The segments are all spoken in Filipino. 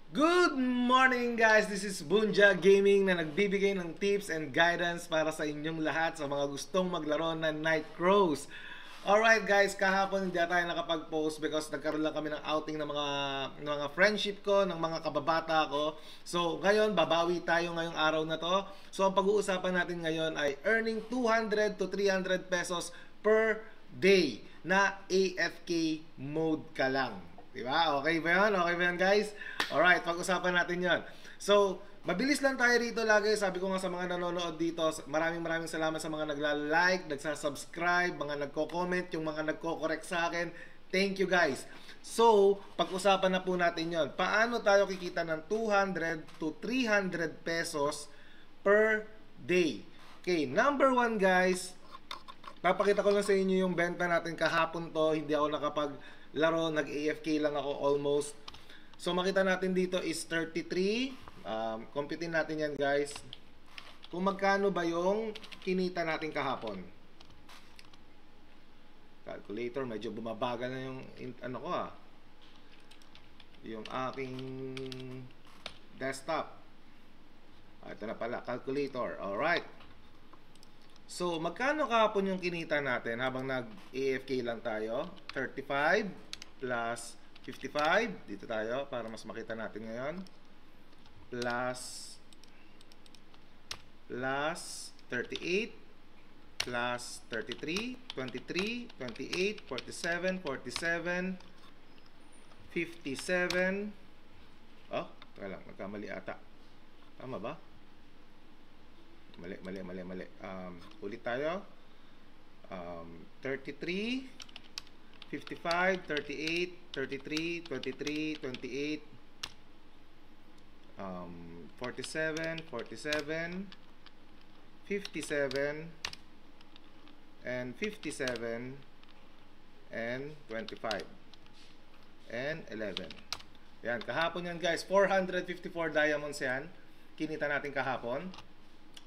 Good morning guys! This is Bunja Gaming na nagbibigay ng tips and guidance para sa inyong lahat sa mga gustong maglaro ng Night Crows. Alright guys, kahapon hindi tayo nakapag-post because nagkaroon lang kami ng outing ng mga friendship ko, ng mga kababata ko. So ngayon, babawi tayo ngayong araw na to. So ang pag-uusapan natin ngayon ay earning 200 to 300 pesos per day na AFK mode ka lang. Diba? Okay ba yun? Okay ba yun guys? Alright, pag-usapan natin yon. So, mabilis lang tayo rito lagi. Sabi ko nga sa mga nanonood dito, maraming salamat sa mga nagla-like, nagsasubscribe, mga nagko-comment, yung mga nagko-correct sa akin. Thank you guys. So, pag-usapan na po natin yon. Paano tayo kikita ng 200 to 300 pesos per day? Okay, number one guys, papakita ko lang sa inyo yung benta natin kahapon to. Hindi ako nakapaglaro, nag-AFK lang ako almost. So makita natin dito is 33. Computein natin yan guys. Kung magkano ba yung kinita natin kahapon. Calculator, medyo bumabagal na yung ano ko yung aking desktop. Ito na pala, calculator. Alright. So, magkano kahapon yung kinita natin habang nag-AFK lang tayo? 35 plus 55. Dito tayo para mas makita natin ngayon. Plus 38 plus 33, 23, 28, 47, 47, 57. Oh, teka lang, nagkamali ata. Tama ba? Mali. Ulit tayo. 33, 55, 38, 33, 23, 28, 47, 47, 57, and 57, and 25, and 11. Yan, kahapon yan guys. 454 diamonds yan. Kinita natin kahapon.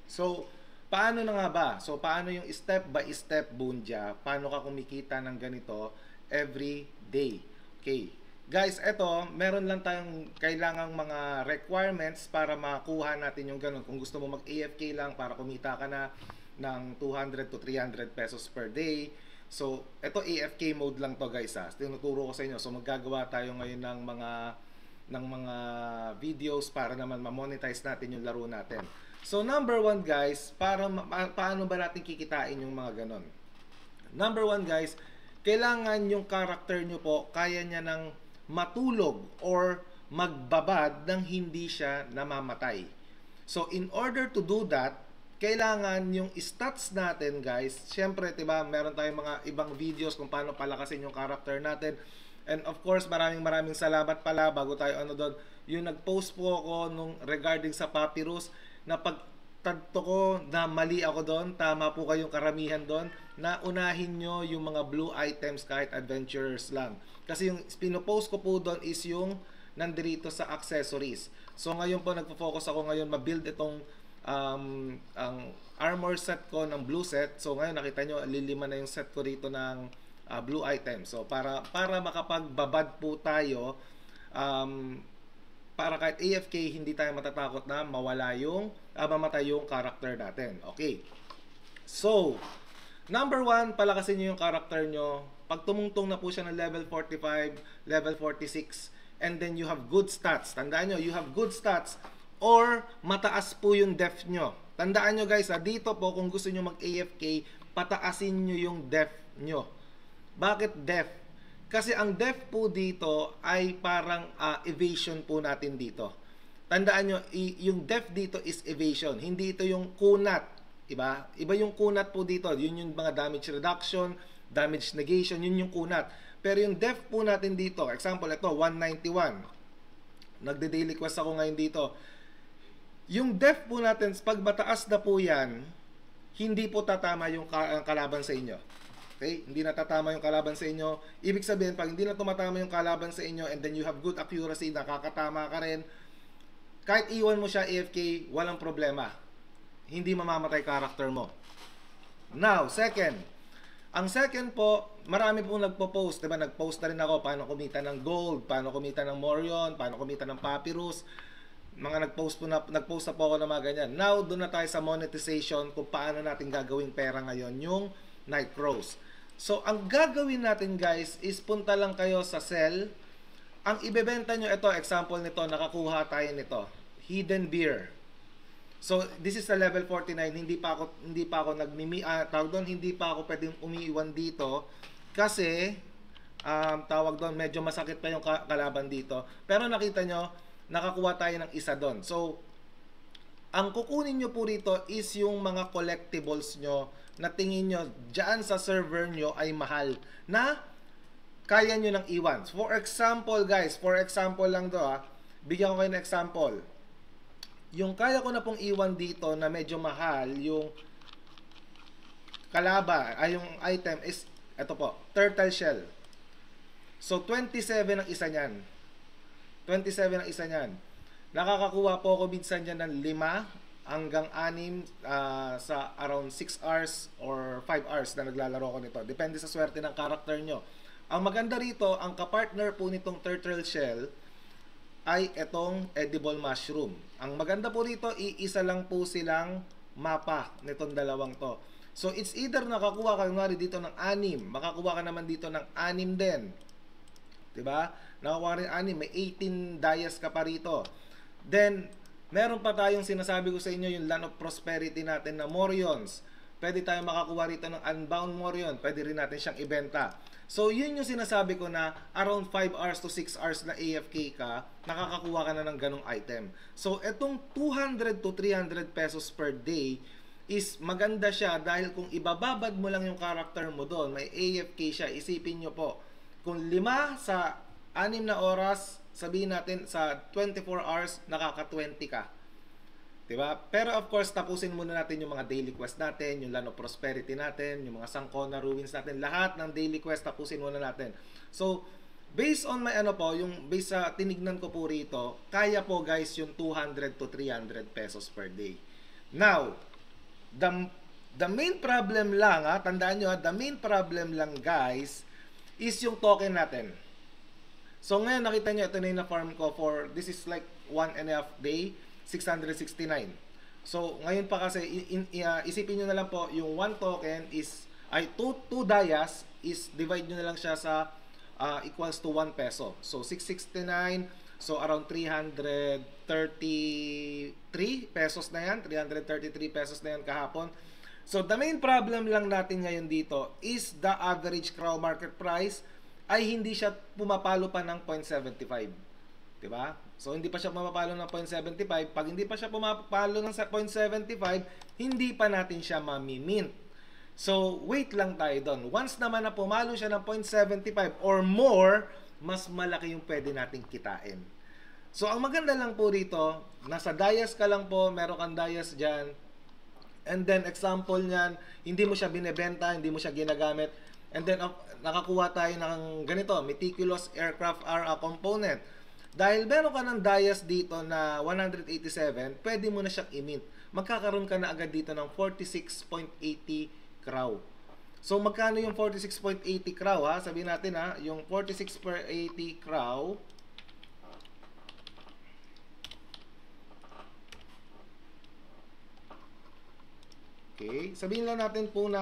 So, paano na nga ba? So, paano yung step by step Bunja? Paano ka kumikita ng ganito every day? Okay. Guys, eto, meron lang tayong kailangang mga requirements para makuha natin yung ganun. Kung gusto mo mag-AFK lang para kumita ka na ng 200 to 300 pesos per day. So, eto AFK mode lang to guys Tinuturo ko sa inyo. So, maggagawa tayo ngayon ng mga videos para naman ma-monetize natin yung laro natin. So number one guys, paano ba natin kikitain yung mga ganon? Number one guys, kailangan yung character nyo po kaya niya ng matulog or magbabad nang hindi siya namamatay. So in order to do that, kailangan yung stats natin guys, syempre diba meron tayong mga ibang videos kung paano palakasin yung character natin. And of course, maraming salamat pala bago tayo doon. Yung nag-post po ako nung regarding sa Papyrus na pagtanto ko na mali ako doon, tama po kayong karamihan doon, na unahin nyo yung mga blue items kahit adventurers lang. Kasi yung pinopost ko po doon is yung nandirito sa accessories. So ngayon po nagpo-focus ako ngayon mabuild itong ang armor set ko ng blue set. So ngayon nakita nyo, lilima na yung set ko rito ng blue item. So para makapagbabad po tayo, para kahit AFK hindi tayo matatakot na mawala yung mamatay yung character natin. Okay. So, number one, palakasin nyo yung character nyo. Pag tumungtong na po siya ng level 45, level 46, and then you have good stats. Tandaan nyo, you have good stats or mataas po yung def nyo. Tandaan nyo guys, dito po kung gusto nyo mag-AFK, pataasin nyo yung def nyo. Bakit def? Kasi ang def po dito ay parang evasion po natin dito. Tandaan nyo, yung def dito is evasion. Hindi ito yung kunat. Iba yung kunat po dito. Yun yung mga damage reduction, damage negation, yun yung kunat. Pero yung def po natin dito, example, ito, 191. Nagde-daily quest ako ngayon dito. Yung def po natin, pag mataas na po yan, hindi po tatama yung kalaban sa inyo. Okay? Hindi natatama yung kalaban sa inyo. Ibig sabihin, pag hindi na tumatama yung kalaban sa inyo and then you have good accuracy, nakakatama ka rin, kahit iwan mo siya AFK, walang problema. Hindi mamamatay character mo. Now, second, Ang second po, marami pong nagpo-post, diba? Nag-post na rin ako paano kumita ng gold, paano kumita ng Morion, paano kumita ng Papyrus. Nagpost na po ako ng mga ganyan. Now, doon na tayo sa monetization kung paano natin gagawing pera ngayon yung Night Crows. So, ang gagawin natin guys is punta lang kayo sa sell. Ang ibebenta nyo, ito, example nito, nakakuha tayo nito. Hidden Beer. So, this is a level 49. Hindi pa ako tawag doon, hindi pa ako pwedeng umiiwan dito kasi tawag doon, medyo masakit pa yung kalaban dito. Pero nakita nyo, nakakuha tayo ng isa doon. So, ang kukunin nyo po rito is yung mga collectibles nyo na tingin nyo dyan sa server nyo ay mahal na kaya nyo ng iwan. For example guys, lang do bigyan ko kayo ng example. Yung kaya ko na pong iwan dito na medyo mahal, yung yung item is, ito po, turtle shell. So, 27 ang isa niyan. 27 ang isa niyan. Nakakakuha po ako minsan dyan ng 5 hanggang 6 sa around 6 hours or 5 hours na naglalaro ko nito. Depende sa swerte ng character nyo. Ang maganda rito, ang kapartner po nitong turtle shell ay itong edible mushroom. Ang maganda po rito, iisa lang po silang mapa nitong dalawang to. So, it's either nakakuha ka kunwari dito ng 6, makakuha ka naman dito ng 6 din. Diba? Nakakuha rin 6, may 18 dias ka pa rito. Then, meron pa tayong sinasabi ko sa inyo, yung Land of Prosperity natin na Morions. Pwede tayong makakuha rito ng Unbound Morion. Pwede rin natin siyang ibenta. So, yun yung sinasabi ko na around 5 hours to 6 hours na AFK ka, nakakakuha ka na ng ganong item. So, etong 200 to 300 pesos per day is maganda siya dahil kung ibababad mo lang yung character mo doon, may AFK siya, isipin nyo po, kung 5 sa 6 na oras, sabihin natin sa 24 hours, nakaka-20 ka. Diba? Pero of course, tapusin muna natin yung mga daily quest natin, yung Land of Prosperity natin, yung mga Sangkona Ruins natin, lahat ng daily quest tapusin muna natin. So, based on my yung base sa tinignan ko po rito, kaya po guys yung 200 to 300 pesos per day. Now, the main problem lang, tandaan nyo, the main problem lang guys, is yung token natin. So, ngayon nakita nyo, ito na yung na-farm ko for, this is like 1.5 day, 669. So, ngayon pa kasi, isipin nyo na lang po, yung 1 token is, 2 dias is, divide nyo na lang siya sa equals to 1 peso. So, 669, so around 333 pesos na yan, 333 pesos na yan kahapon. So, the main problem lang natin ngayon dito is the average crow market price ay hindi siya pumapalo pa ng 0.75. Diba? So, hindi pa siya pumapalo ng 0.75. Pag hindi pa siya pumapalo ng 0.75, hindi pa natin siya mamimint. So, wait lang tayo doon. Once naman na pumalo siya ng 0.75 or more, mas malaki yung pwede nating kitain. So, ang maganda lang po rito, nasa dias ka lang po, meron kang dias dyan. And then, example niyan, hindi mo siya binebenta, hindi mo siya ginagamit. And then, nakakuha tayo ng ganito, meticulous aircraft component. Dahil meron ka ng dias dito na 187, pwede mo na siyang i-mint. Magkakaroon ka na agad dito ng 46.80 crow. So, magkano yung 46.80 crow, Sabihin natin, yung 46.80 crow, okay, sabihin lang natin po na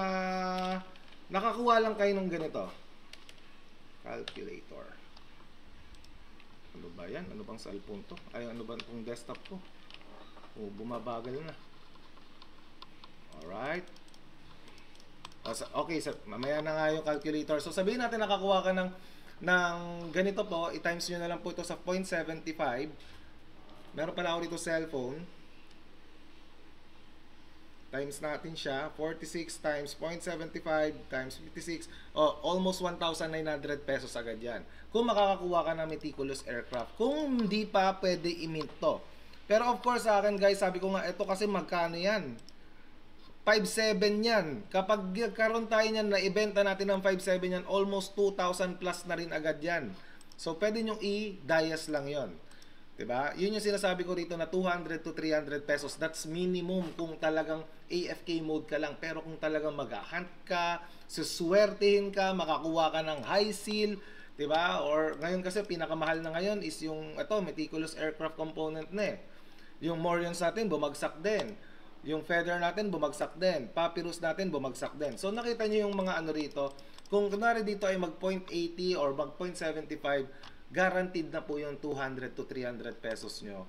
nakakuha lang kayo ng ganito. Calculator. Ano ba yan? Ano bang cellphone to? Ay, ano ba itong desktop ko? Oh, bumabagal na. Alright. Okay, mamaya na nga yung calculator. So, sabihin natin nakakuha ka ng ganito po. I-times nyo na lang po ito sa 0.75. Meron pala ako dito cellphone. Times natin siya, 46 times 0.75 times 56, almost 1,900 pesos agad yan. Kung makakakuha ka ng meticulous aircraft. Kung hindi pa, pwede i-mint to. Pero of course sa akin guys, sabi ko nga, ito kasi magkano yan? 5.7 yan. Kapag karon tayo niyan, na ibenta natin ng 5.7 yan, almost 2,000 plus na rin agad yan. So pwede nyong i-dias lang yon. Diba? Yun yung sinasabi ko rito na 200 to 300 pesos. That's minimum kung talagang AFK mode ka lang. Pero kung talagang mag-hunt ka, suswertehin ka, makakuha ka ng high seal, diba? Or ngayon kasi pinakamahal na ngayon is yung meticulous aircraft component na eh. Yung Morions natin bumagsak din. Yung feather natin bumagsak din. Papyrus natin bumagsak din. So nakita nyo yung mga ano rito. Kung kunwari dito ay mag 0.80 or mag 0.75, guaranteed na po yung 200 to 300 pesos nyo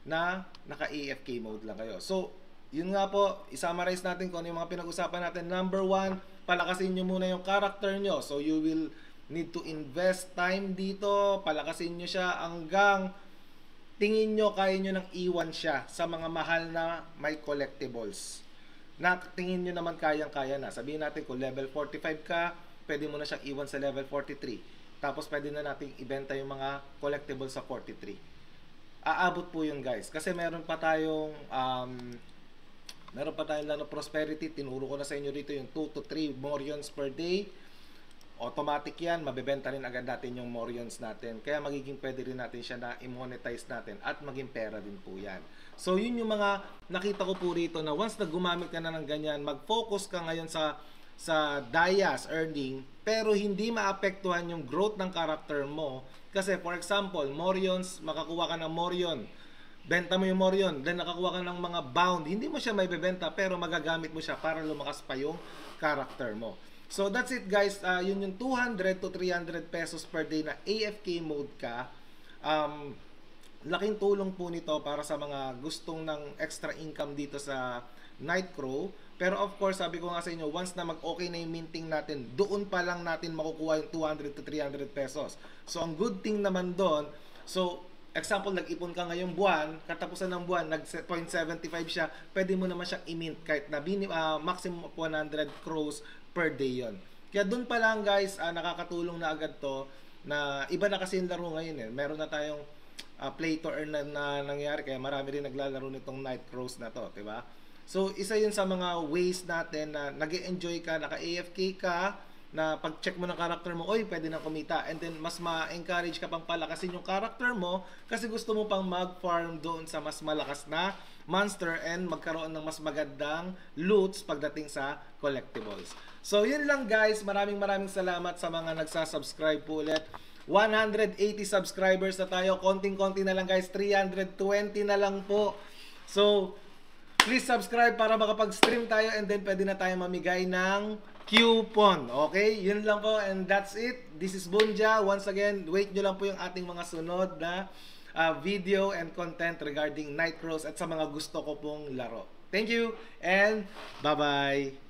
na naka-AFK mode lang kayo. So, yun nga po, i-summarize natin kung ano yung mga pinag-usapan natin. Number 1, palakasin nyo muna yung character nyo. So, you will need to invest time dito. Palakasin nyo siya hanggang tingin nyo kaya nyo nang iwan siya sa mga mahal na may collectibles. Na tingin nyo naman kayang-kaya na. Sabihin natin kung level 45 ka, pwede mo na siyang iwan sa level 43. Tapos pwede na nating ibenta yung mga collectibles sa 43. Aabot po yun guys. Kasi meron pa tayong Lano Prosperity. Tinuro ko na sa inyo dito yung 2 to 3 Morions per day. Automatic yan. Mabebenta rin agad natin yung Morions natin. Kaya magiging pwede rin natin siya na i-monetize natin. At maging pera din po yan. So yun yung mga nakita ko po rito na once na gumamit ka na ng ganyan, mag-focus ka ngayon sa Dayas earning, pero hindi maapektuhan yung growth ng character mo. Kasi for example, Morions, makakuha ka ng Morion, benta mo yung Morion, then nakakuha ka ng mga bound, hindi mo siya may bebenta pero magagamit mo siya para lumakas pa yung character mo. So that's it guys, yun yung 200 to 300 pesos per day na AFK mode ka. Laking tulong po nito para sa mga gustong ng extra income dito sa Nightcrow. Pero of course, sabi ko nga sa inyo, once na mag-okay na yung minting natin, doon pa lang natin makukuha yung 200 to 300 pesos. So, ang good thing naman doon, so, example, nag-ipon ka ngayong buwan, katapusan ng buwan, nag-0.75 siya, pwede mo naman siyang i-mint kahit na maximum of 100 crores per day yon. Kaya doon pa lang guys, nakakatulong na agad to, na iba na kasi yung laro ngayon eh. Meron na tayong play to earn na nangyari, kaya marami rin naglalaro nitong Nightcrows na to, diba? So, isa yun sa mga ways natin na nag-enjoy ka, naka-AFK ka, na pag-check mo ng character mo, oy, pwede na kumita. And then, mas ma-encourage ka pang palakasin yung character mo kasi gusto mo pang mag-farm doon sa mas malakas na monster and magkaroon ng mas magandang loots pagdating sa collectibles. So, yun lang guys. Maraming salamat sa mga nagsasubscribe po ulit. 180 subscribers na tayo. Konting-konti na lang guys. 320 na lang po. So, please subscribe para makapag-stream tayo and then pwede na tayo mamigay ng coupon. Okay? Yun lang po and that's it. This is Bunja. Once again, wait nyo lang po yung ating mga sunod na video and content regarding Nightcrows at sa mga gusto ko pong laro. Thank you and bye-bye!